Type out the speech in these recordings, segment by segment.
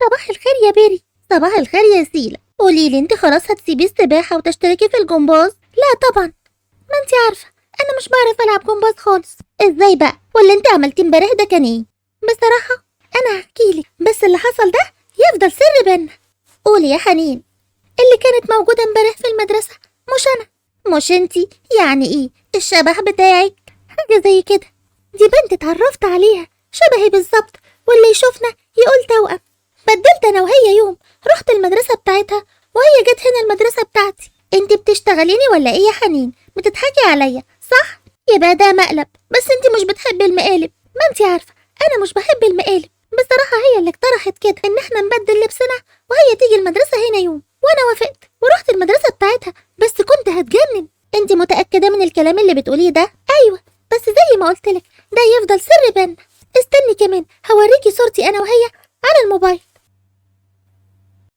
صباح الخير يا بيري. صباح الخير يا سيلة. قوليلي انت خلاص هتسيبي السباحة وتشتركي في الجمباز؟ لا طبعا، ما انت عارفة انا مش بعرف العب جمباز خالص. ازاي بقى؟ ولا انت عملتي امبارح ده كان ايه؟ بصراحة انا هحكيلك، بس اللي حصل ده يفضل سر بينا. قولي يا حنين. اللي كانت موجودة امبارح في المدرسة مش انا. مش انتي؟ يعني ايه الشبح بتاعك؟ حاجة زي كده. دي بنت اتعرفت عليها شبهي بالظبط، واللي يشوفنا يقول توأم. بدلت انا وهي يوم، رحت المدرسة بتاعتها وهي جت هنا المدرسة بتاعتي. انت بتشتغليني ولا ايه يا حنين؟ بتضحكي عليا صح؟ يبقى ده مقلب، بس انت مش بتحبي المقالب. ما انت عارفة انا مش بحب المقالب. بصراحة هي اللي اقترحت كده ان احنا نبدل لبسنا وهي تيجي المدرسة هنا يوم، وانا وافقت ورحت المدرسة بتاعتها، بس كنت هتجنن. انت متأكدة من الكلام اللي بتقوليه ده؟ ايوه، بس زي ما قلتلك ده يفضل سر بينا. استني كمان هوريكي صورتي انا وهي على الموبايل.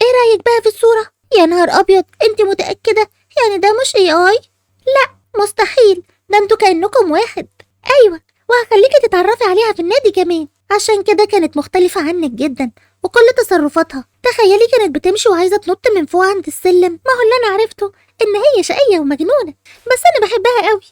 ايه رأيك بقى في الصورة؟ يا نهار ابيض، انت متأكدة؟ يعني ده مش AI؟ لا مستحيل، ده انتوا كأنكم واحد. ايوه، وهخليكي تتعرفي عليها في النادي كمان. عشان كده كانت مختلفة عنك جدا، وكل تصرفاتها. تخيلي كانت بتمشي وعايزة تنط من فوق عند السلم. ما هو اللي انا عرفته ان هي شقية ومجنونة، بس انا بحبها قوي.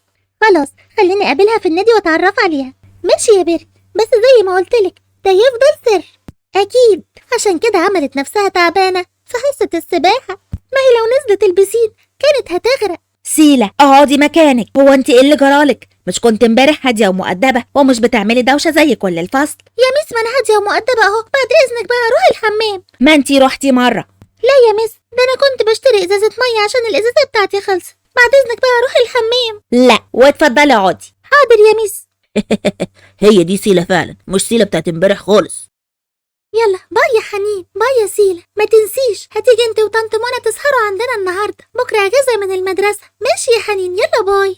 خلاص خليني اقابلها في النادي واتعرف عليها. ماشي يا بيري، بس زي ما قلتلك ده يفضل سر. اكيد، عشان كده عملت نفسها تعبانة في حصة السباحة. ما هي لو نزلت البسين كانت هتغرق. سيلة اقعدي مكانك. هو انت ايه اللي جرالك؟ مش كنت امبارح هاديه ومؤدبه ومش بتعملي دوشه زي كل الفصل؟ يا ميس ما انا هادية ومؤدبة اهو. بعد اذنك بقى اروح الحمام. ما انت روحتي مره. لا يا ميس، ده انا كنت بشتري ازازة مية عشان الازازة بتاعتي خلصت. بعد اذنك بقى اروح الحمام. لا واتفضلي اقعدي. حاضر يا ميس. هي دي سيلة فعلا، مش سيلة بتاعت امبارح خالص. يلا باي يا حنين، باي يا سيلة. ما تنسيش هتيجي انت وطنط منى تسهروا عندنا النهارده، بكره اجازة من المدرسة. ماشي يا حنين، يلا باي.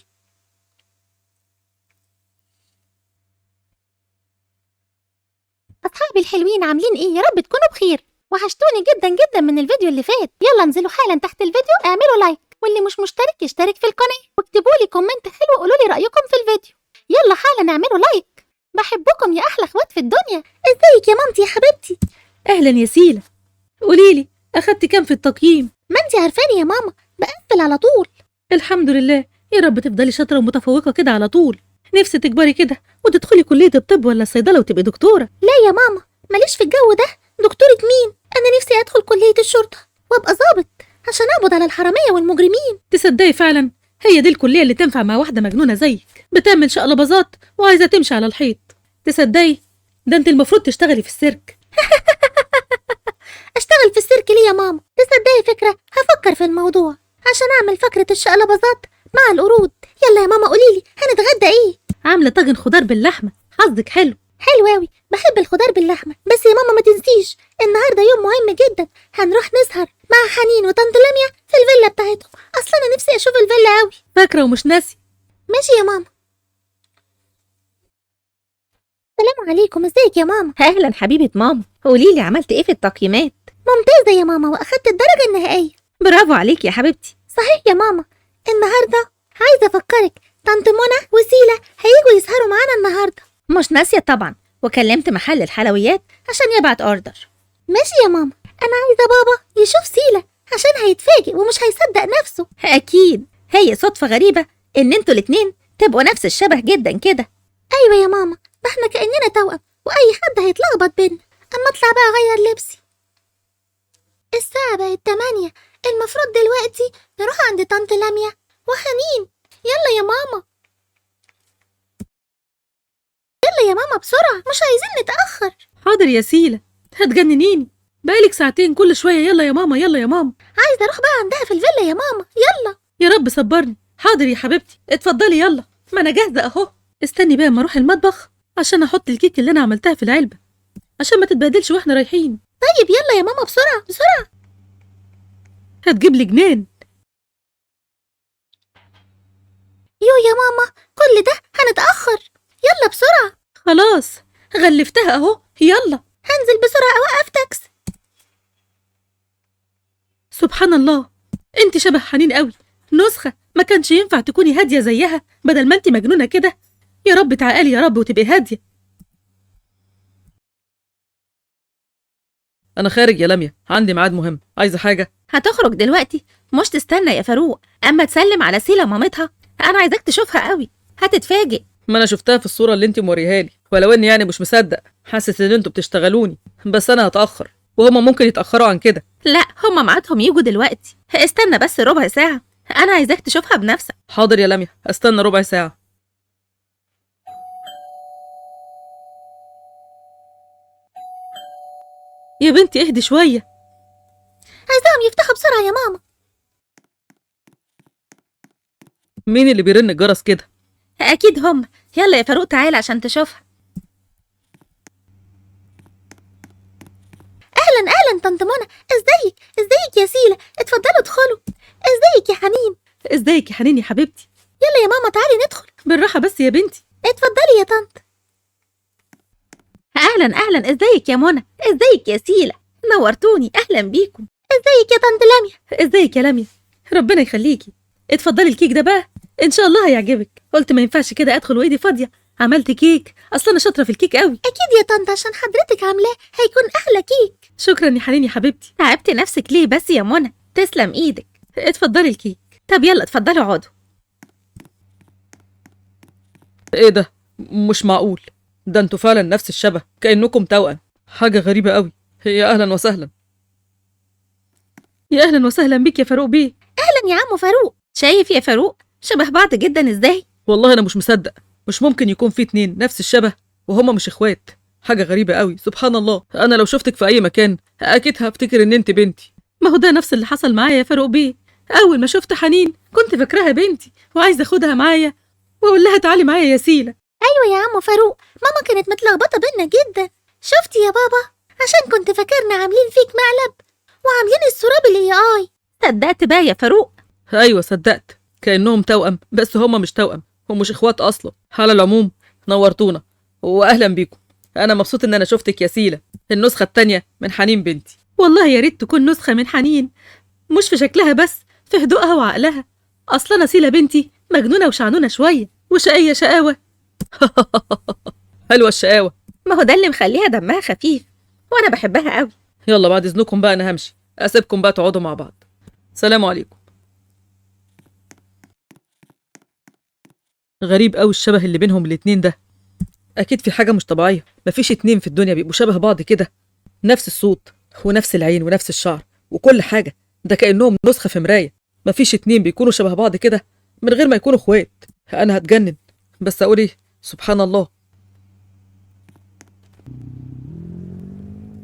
أصحابي الحلوين عاملين إيه؟ يا رب تكونوا بخير. وحشتوني جدا جدا من الفيديو اللي فات. يلا انزلوا حالا تحت الفيديو اعملوا لايك، واللي مش مشترك يشترك في القناة، واكتبوا لي كومنت حلو وقولوا لي رأيكم في الفيديو. يلا حالا اعملوا لايك. بحبكم يا أحلى اخوات في الدنيا. ازيك يا مامتي يا حبيبتي؟ اهلا يا سيلة، قوليلي اخدتي كام في التقييم؟ ما انتي عارفاني يا ماما، بقفل على طول. الحمد لله، يا رب تفضلي شاطرة ومتفوقة كده على طول. نفسي تكبري كده وتدخلي كلية الطب ولا الصيدلة وتبقي دكتورة. لا يا ماما، ماليش في الجو ده. دكتورة مين؟ أنا نفسي أدخل كلية الشرطة وأبقى ضابط عشان أقبض على الحرامية والمجرمين. تصدقي فعلا هي دي الكلية اللي تنفع مع واحدة مجنونة زيك بتعمل شقلباظات وعايزة تمشي على الحيط. تصدقي ده انت المفروض تشتغلي في السيرك. أشتغل في السيرك ليه يا ماما؟ تصدقي فكرة، هفكر في الموضوع عشان أعمل فقرة الشقلباظات مع القرود. يلا يا ماما قوليلي هنتغدى إيه؟ عاملة طاجن خضار باللحمة، حظك حلو. حلو أوي، بحب الخضار باللحمة. بس يا ماما ما تنسيش النهاردة يوم مهم جدا، هنروح نسهر مع حنين وطنط لميا في الفيلا بتاعتهم. أصلا أنا نفسي أشوف الفيلا أوي. فاكرة ومش ناسي. ماشي يا ماما. السلام عليكم، ازيك يا ماما؟ اهلا حبيبه ماما، قوليلي عملت ايه في التقييمات؟ ممتازة يا ماما، وأخدت الدرجة النهائية. برافو عليكي يا حبيبتي. صحيح يا ماما، النهاردة عايزة أفكرك طنط منى وسيلة هيجوا يسهروا معانا النهاردة. مش ناسيه طبعا، وكلمت محل الحلويات عشان يبعت اوردر. ماشي يا ماما، أنا عايزة بابا يشوف سيلة عشان هيتفاجئ ومش هيصدق نفسه. اكيد، هي صدفه غريبه ان انتوا الاتنين تبقوا نفس الشبه جدا كده. أيوة يا ماما، ده احنا كأننا توأم وأي حد هيتلخبط بينا. أما أطلع بقى أغير لبسي. الساعة بقت 8، المفروض دلوقتي نروح عند طنط لميا وحنين. يلا يا ماما، يلا يا ماما بسرعة، مش عايزين نتأخر. حاضر يا سيلة، هتجننيني بقالك ساعتين كل شوية يلا يا ماما يلا يا ماما. عايزة أروح بقى عندها في الفيلا يا ماما. يلا يا رب صبرني. حاضر يا حبيبتي، اتفضلي يلا، ما انا جاهزة اهو. استني بقى اما اروح المطبخ عشان احط الكيك اللي انا عملتها في العلبة عشان ما تتبهدلش واحنا رايحين. طيب يلا يا ماما بسرعة بسرعة. هتجيب لي جنان. يا ماما، كل ده هنتأخر. يلا بسرعة. خلاص غلفتها اهو، يلا. هنزل بسرعة أوقف تاكس. سبحان الله، انت شبه حنين قوي، نسخة ما كانش ينفع تكوني هادية زيها بدل ما انت مجنونة كده. يا رب تعالي يا رب وتبقي هادية. انا خارج يا لميا، عندي ميعاد مهم. عايزه حاجه؟ هتخرج دلوقتي؟ مش تستنى يا فاروق اما تسلم على سيلة مامتها؟ انا عايزاك تشوفها قوي، هتتفاجئ. ما انا شفتها في الصوره اللي انت موريها لي، ولو اني يعني مش مصدق، حاسس ان انتوا بتشتغلوني، بس انا هتاخر وهما ممكن يتاخروا عن كده. لا هما ميعادهم يجوا دلوقتي، استنى بس ربع ساعة، انا عايزاك تشوفها بنفسك. حاضر يا لميا، استنى ربع ساعه. يا بنتي اهدي شويه. عايزاهم يفتحوا بسرعة يا ماما. مين اللي بيرن الجرس كده؟ اكيد هم. يلا يا فاروق تعالى عشان تشوفها. أهلا طنط منى، ازيك يا سيلة، اتفضلوا ادخلوا. ازيك يا حنين؟ ازيك يا حنين يا حبيبتي؟ يلا يا ماما تعالي ندخل. بالراحه بس يا بنتي. اتفضلي يا طنط. اهلا ازيك يا منى، ازيك يا سيلة، نورتوني، اهلا بيكم. ازيك يا طنط لميا؟ ازيك يا لميا؟ ربنا يخليكي. اتفضلي الكيك ده بقى، ان شاء الله هيعجبك. قلت ما ينفعش كده ادخل وايدي فاضيه، عملت كيك، اصلا انا شاطره في الكيك قوي. أكيد يا طنط، عشان حضرتك عاملاه هيكون أحلى كيك. شكرا يا حنين يا حبيبتي. تعبتي نفسك ليه بس يا منى؟ تسلم ايدك. اتفضلي الكيك. طب يلا اتفضلوا اقعدوا. ايه ده؟ مش معقول، ده انتوا فعلا نفس الشبه، كأنكم توأم. حاجه غريبه قوي. يا اهلا وسهلا. يا اهلا وسهلا بيك يا فاروق بيه. أهلا يا عمو فاروق. شايف يا فاروق شبه بعض جدا ازاي؟ والله انا مش مصدق، مش ممكن يكون في اتنين نفس الشبه وهما مش اخوات. حاجه غريبه قوي، سبحان الله. انا لو شفتك في اي مكان اكيد هفتكر ان انت بنتي. ما هو ده نفس اللي حصل معايا يا فاروق بيه. اول ما شفت حنين كنت فاكراها بنتي وعايزه اخدها معايا واقول لها تعالي معايا يا سيله. أيوة يا عمو فاروق، ماما كانت متلخبطة بينا جدا. شفتي يا بابا؟ عشان كنت فاكرنا عاملين فيك مقلب وعاملين الصورة بالاي. صدقت بقى يا فاروق؟ ايوه صدقت، كانهم توأم بس هما مش توأم ومش اخوات اصلا. على العموم نورتونا واهلا بيكم. انا مبسوط ان انا شفتك يا سيله، النسخه التانية من حنين بنتي. والله يا ريت تكون نسخه من حنين، مش في شكلها بس، في هدوءها وعقلها. اصلا سيله بنتي مجنونه وشعنونه شويه وشقيه شقاوه. حلوه الشقاوه. ما هو ده اللي مخليها دمها خفيف، وانا بحبها قوي. يلا بعد اذنكم بقى انا همشي، اسيبكم بقى تقعدوا مع بعض. سلام عليكم. غريب قوي الشبه اللي بينهم الاتنين ده، اكيد في حاجه مش طبيعيه. مفيش اتنين في الدنيا بيبقوا شبه بعض كده، نفس الصوت ونفس العين ونفس الشعر وكل حاجه، ده كانهم نسخه في مرايه. مفيش اتنين بيكونوا شبه بعض كده من غير ما يكونوا اخوات. انا هتجنن، بس اقول ايه، سبحان الله.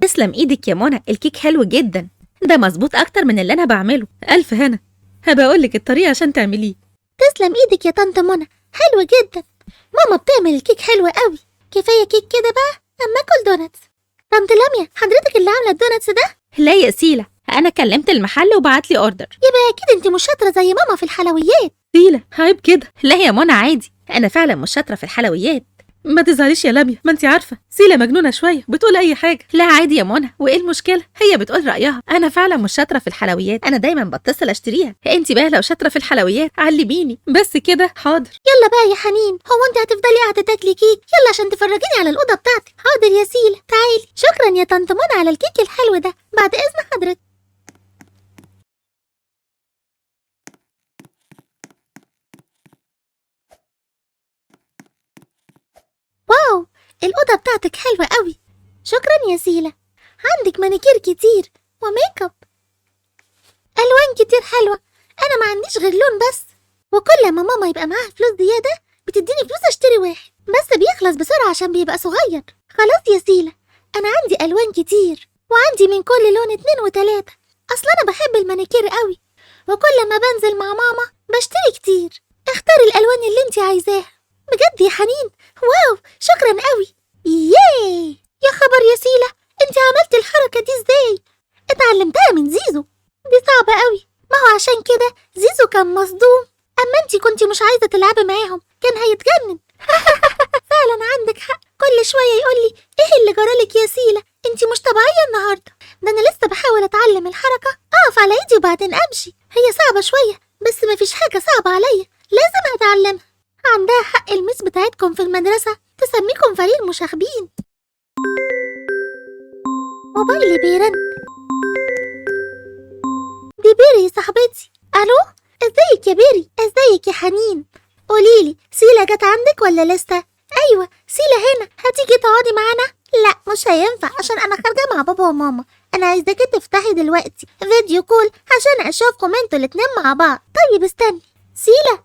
تسلم ايدك يا منى، الكيك حلو جدا، ده مظبوط اكتر من اللي انا بعمله. الف هنا، هبقى اقول لك الطريقه عشان تعمليه. تسلم ايدك يا طنط منى، حلو جدا. ماما بتعمل الكيك حلو قوي. كفاية كيك كده بقى، اما اكل دوناتس. طنط لميا، حضرتك اللي عاملة الدوناتس ده؟ لا يا سيلة، انا كلمت المحل وبعت لي اوردر. يبقى اكيد انت مش شاطرة زي ماما في الحلويات. سيله عيب كده. لا يا منى عادي، انا فعلا مش شاطرة في الحلويات. ما تزعليش يا لميا، ما انت عارفه سيله مجنونه شويه بتقول اي حاجه. لا عادي يا منى، وايه المشكله؟ هي بتقول رايها، انا فعلا مش شاطره في الحلويات، انا دايما بتصل اشتريها. انت بقى لو شاطره في الحلويات علميني. بس كده. حاضر. يلا بقى يا حنين، هو انت هتفضلي قاعدة تاكلي كيك؟ يلا عشان تفرجيني على الأوضة بتاعتك. حاضر يا سيلة، تعالي. شكرا يا طنط منى على الكيك الحلو ده، بعد إذن حضرتك. واو، الأوضة بتاعتك حلوة قوي. شكرا يا سيلة. عندك مانيكير كتير وميك اب، ألوان كتير حلوة. أنا ما عنديش غير لون بس، وكل ما ماما يبقى معاها فلوس زيادة بتديني فلوس أشتري واحد، بس بيخلص بسرعة عشان بيبقى صغير. خلاص يا سيلة، أنا عندي ألوان كتير وعندي من كل لون 2 و3. أصل أنا بحب المانيكير قوي، وكل ما بنزل مع ماما بشتري كتير. اختاري الألوان اللي انت عايزاها. بجد يا حنين، واو، شكرا قوي. ياي، يا خبر يا سيلة، انت عملتي الحركة دي ازاي؟ اتعلمتها من زيزو. دي صعبة قوي، ما هو عشان كده زيزو كان مصدوم. اما انت كنتي مش عايزة تلعبي معاهم، كان هيتجنن. فعلا عندك حق، كل شوية يقولي ايه اللي جرالك يا سيلة، انت مش طبيعية النهاردة. ده انا لسه بحاول اتعلم الحركة، اقف على ايدي وبعدين امشي. هي صعبة شوية بس مفيش حاجة صعبة عليا، لازم هتعلمها. عندها حق الميس بتاعتكم في المدرسة تسميكم فريق المشاغبين. موبايلي بيرن. دي بيري صاحبتي. الو، ازيك يا بيري؟ ازيك يا حنين؟ قوليلي، سيلا جت عندك ولا لسه؟ ايوه سيلا هنا، هتيجي تقعدي معانا؟ لا مش هينفع عشان انا خارجه مع بابا وماما. انا عايزاكي تفتحي دلوقتي فيديو كول عشان اشوفكم انتوا الاتنين مع بعض. طيب استني. سيلا.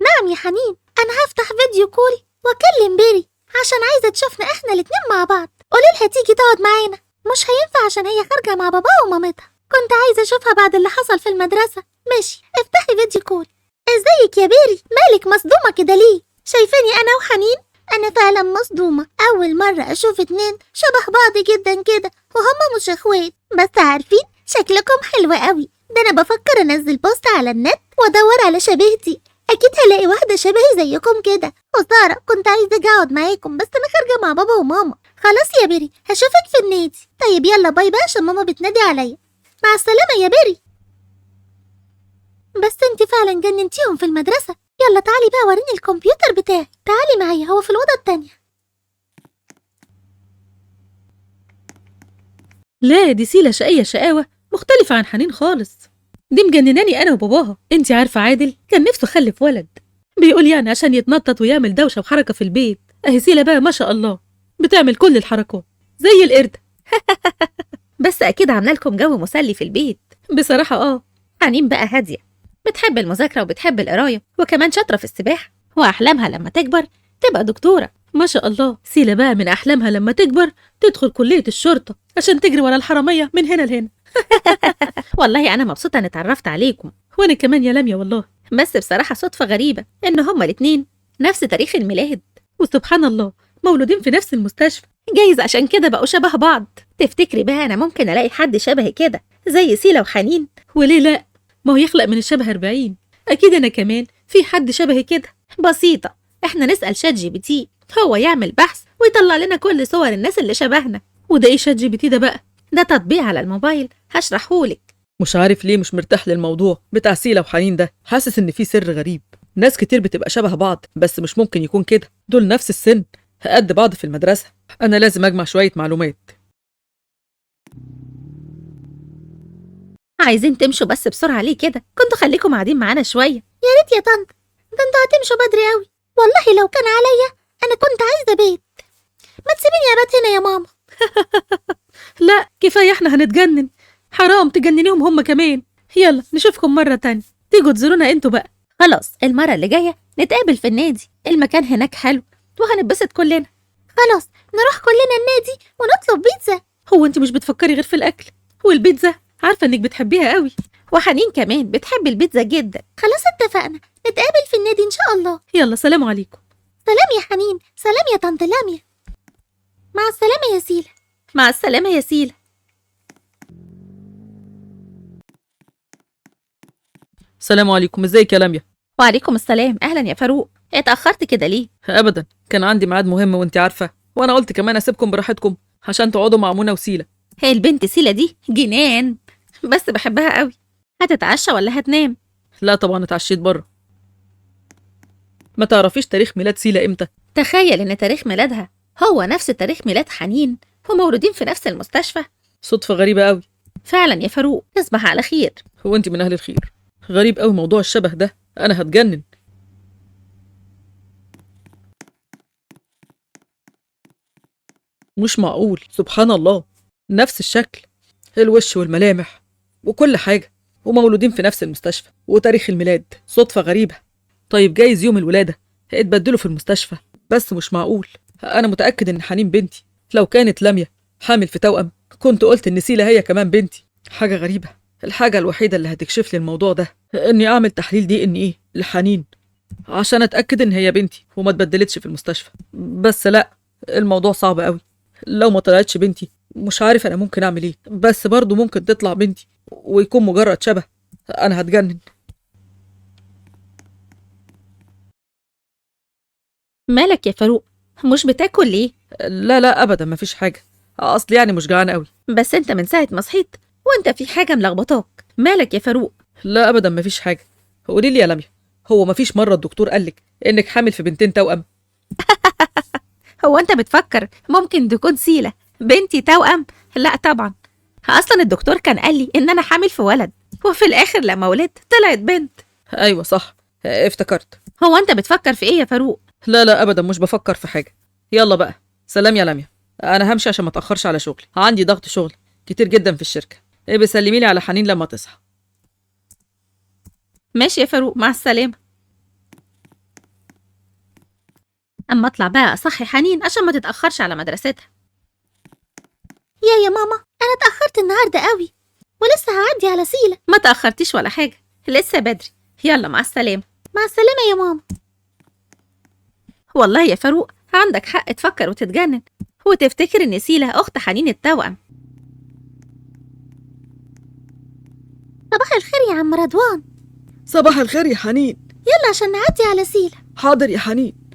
نعم يا حنين، انا هفتح فيديو كول واكلم بيري عشان عايزه تشوفنا احنا الاتنين مع بعض. قوليلها تيجي تقعد معانا. مش هينفع عشان هي خارجه مع بابا ومامتها. كنت عايزه اشوفها بعد اللي حصل في المدرسه. ماشي، افتحي فيديو كول. ازيك يا بيري؟ مالك مصدومه كده ليه؟ شايفاني انا وحنين؟ انا فعلا مصدومه، اول مره اشوف اتنين شبه بعض جدا كده وهما مش اخوات. بس عارفين شكلكم حلو قوي. ده انا بفكر انزل بوست على النت وادور على شبيهتي. اكيد هلاقي واحده شبهي زيكم كده. وساره، كنت عايزه اجي اقعد معاكم بس انا خارجه مع بابا وماما. خلاص يا بيري، هشوفك في النادي. طيب يلا باي باي عشان ماما بتنادي عليا. مع السلامه يا بيري. بس انت فعلا جننتيهم في المدرسه. يلا تعالي بقى وريني الكمبيوتر بتاعي. تعالي معايا، هو في الأوضة التانية. لا دي سيلا شقية شقاوة مختلفة عن حنين خالص. دي مجنناني أنا وباباها. انتي عارفة عادل كان نفسه يخلف ولد، بيقول يعني عشان يتنطط ويعمل دوشة وحركة في البيت. أهي سيلا بقى ما شاء الله بتعمل كل الحركات زي القردة. بس أكيد عاملة لكم جو مسلي في البيت. بصراحة حنين بقى هادية، بتحب المذاكرة وبتحب القراية وكمان شاطرة في السباحة، وأحلامها لما تكبر تبقى دكتورة. ما شاء الله. سيلا بقى من أحلامها لما تكبر تدخل كلية الشرطة عشان تجري ورا الحرامية من هنا لهنا. والله أنا مبسوطة إني اتعرفت عليكم. وأنا كمان يا لميا والله. بس بصراحة صدفة غريبة إن هما الاتنين نفس تاريخ الميلاد، وسبحان الله مولودين في نفس المستشفى. جايز عشان كده بقوا شبه بعض. تفتكري بقى أنا ممكن ألاقي حد شبهي كده زي سيلا وحنين؟ وليه لأ؟ ما هو يخلق من الشبه 40. أكيد أنا كمان في حد شبهي كده. بسيطة، إحنا نسأل شات جي بي تي، هو يعمل بحث ويطلع لنا كل صور الناس اللي شبهنا. وده إيه شات جي بي تي ده بقى؟ ده تطبيق على الموبايل، هشرحهولك. مش عارف ليه مش مرتاح للموضوع بتاع سيلا وحنين ده. حاسس ان في سر غريب. ناس كتير بتبقى شبه بعض بس مش ممكن يكون كده. دول نفس السن، قد بعض في المدرسة. انا لازم اجمع شوية معلومات. عايزين تمشوا بس بسرعة ليه كده؟ كنتوا خليكم قاعدين معانا شوية. يا ريت يا طنط، ده انتوا هتمشوا بدري قوي. والله لو كان عليا انا كنت عايزه بيت. ما تسيبيني ابات هنا يا ماما. لا كفاية، احنا هنتجنن. حرام تجننيهم هم كمان. يلا نشوفكم مرة تانية، تيجوا تزورونا انتوا بقى. خلاص المرة اللي جاية نتقابل في النادي، المكان هناك حلو وهنتبسط كلنا. خلاص نروح كلنا النادي ونطلب بيتزا. هو انت مش بتفكري غير في الأكل والبيتزا؟ عارفة انك بتحبيها قوي، وحنين كمان بتحب البيتزا جدا. خلاص اتفقنا، نتقابل في النادي ان شاء الله. يلا سلام عليكم. سلام يا حنين. سلام يا طنط لاميا. مع السلامة يا سيلا. مع السلامة يا سيلا. السلام عليكم، ازيك يا لميا؟ وعليكم السلام. أهلا يا فاروق، اتأخرت كده ليه؟ ابدا، كان عندي ميعاد مهم وانت عارفة، وانا قلت كمان اسيبكم براحتكم عشان تقعدوا مع منى وسيلة. هي البنت سيلا دي جنان، بس بحبها قوي. هتتعشى ولا هتنام؟ لا طبعا، اتعشيت بره. ما تعرفيش تاريخ ميلاد سيلة امتى؟ تخيل ان تاريخ ميلادها هو نفس تاريخ ميلاد حنين، ومولودين في نفس المستشفى. صدفة غريبة قوي. فعلا يا فاروق، تصبح على خير. هو انت من اهل الخير. غريب قوي موضوع الشبه ده، انا هتجنن. مش معقول، سبحان الله، نفس الشكل، الوش والملامح وكل حاجة، ومولودين في نفس المستشفى وتاريخ الميلاد صدفة غريبة. طيب جايز يوم الولادة اتبدلوا في المستشفى، بس مش معقول. أنا متأكد إن حنين بنتي. لو كانت لميا حامل في توأم كنت قلت إن سيلة هي كمان بنتي. حاجة غريبة. الحاجة الوحيدة اللي هتكشف لي الموضوع ده إني أعمل تحليل DNA لحنين عشان أتأكد إن هي بنتي وما اتبدلتش في المستشفى. بس لأ، الموضوع صعب قوي. لو ما طلعتش بنتي مش عارف أنا ممكن أعمل إيه، بس برضو ممكن تطلع بنتي ويكون مجرد شبه. أنا هتجنن. مالك يا فاروق، مش بتاكل ليه؟ لا أبدا، مفيش حاجة. أصل يعني مش جعان قوي. بس انت من ساعة ما صحيت وانت في حاجة ملخبطاك. مالك يا فاروق؟ لا أبدا مفيش حاجة. قولي لي يا لميا، هو مفيش مرة الدكتور قالك إنك حامل في بنتين توأم؟ هو انت بتفكر ممكن تكون سيلة بنتي توأم؟ لا طبعا، اصلا الدكتور كان قال لي ان انا حامل في ولد، وفي الاخر لما ولدت طلعت بنت. ايوه صح، افتكرت. هو انت بتفكر في ايه يا فاروق؟ لا لا ابدا، مش بفكر في حاجه. يلا بقى، سلام يا لميا، انا همشي عشان ما اتاخرش على شغلي، عندي ضغط شغل كتير جدا في الشركه. ايه، بسلمي لي على حنين لما تصحى. ماشي يا فاروق، مع السلامة. اما اطلع بقى اصحي حنين عشان ما تتأخرش على مدرستها. يا ماما، انا اتأخرت النهاردة قوي ولسه هعدي على سيلة. ما تأخرتيش ولا حاجة، لسه بدري. يلا مع السلامة. مع السلامة يا ماما. والله يا فاروق عندك حق تفكر وتتجنن وتفتكر ان سيلة اخت حنين التوأم. صباح الخير يا عم رضوان. صباح الخير يا حنين. يلا عشان نعدي على سيلة. حاضر يا حنين.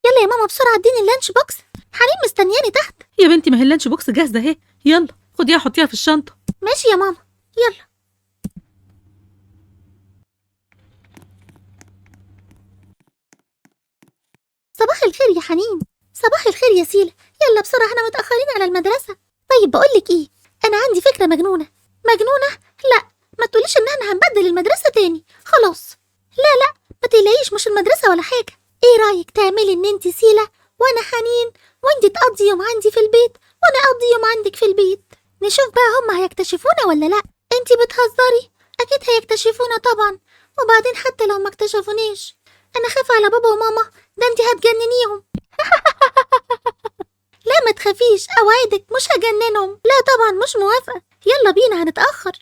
يلا يا ماما بسرعة اديني اللانش بوكس، حنين مستنياني تحت. يا بنتي ما هي اللانش بوكس جاهزة اهي، يلا خديها حطيها في الشنطة. ماشي يا ماما، يلا. صباح الخير يا حنين. صباح الخير يا سيلة. يلا بسرعة احنا متأخرين على المدرسة. طيب بقولك ايه، انا عندي فكرة مجنونة. مجنونة؟ لا، ما تقوليش ان احنا هنبدل المدرسة تاني، خلاص. لا ما تقلقيش، مش المدرسة ولا حاجة. ايه رأيك تعملي ان انت سيلة وانا حنين، وانت تقضي يوم عندي في البيت وانا اقضي يوم عندك في البيت، نشوف بقى هما هيكتشفونا ولا لا. انت بتهزري؟ اكيد هيكتشفونا طبعا، وبعدين حتى لو ما اكتشفونيش انا خايفة على بابا وماما، ده انت هتجننيهم. لا ما تخافيش، اوعدك مش هجننهم. لا طبعا مش موافقة، يلا بينا هنتأخر.